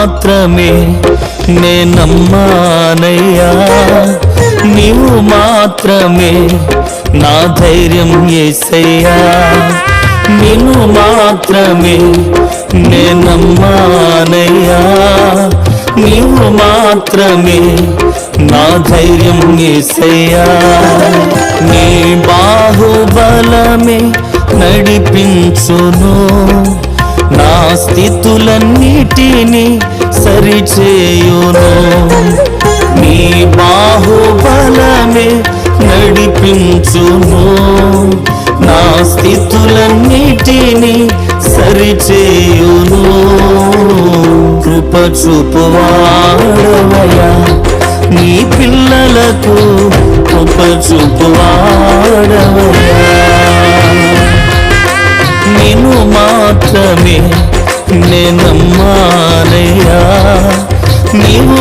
మాత్రమే నే నమ్మానయ్యా, నీవు మాత్రమే నా ధైర్యం యేసయ్యా, నిన్ను మాత్రమే నే నమ్మానయ్యా, నీవు మాత్రమే నా ధైర్యం యేసయ్యా. నీ బాహుబలమే నడిపించును, నా స్థితులన్నిటినీ సరిచేయును. నీ బాహుబలమే నడిపించును, నా స్థితులన్నిటినీ సరిచేయును. కృప చూపువాడవయ్యా, నీ పిల్లలకు కృప చూపువాడవయ్యా. నిన్ను మాత్రమే నే నమ్మానయ్యా, నీవు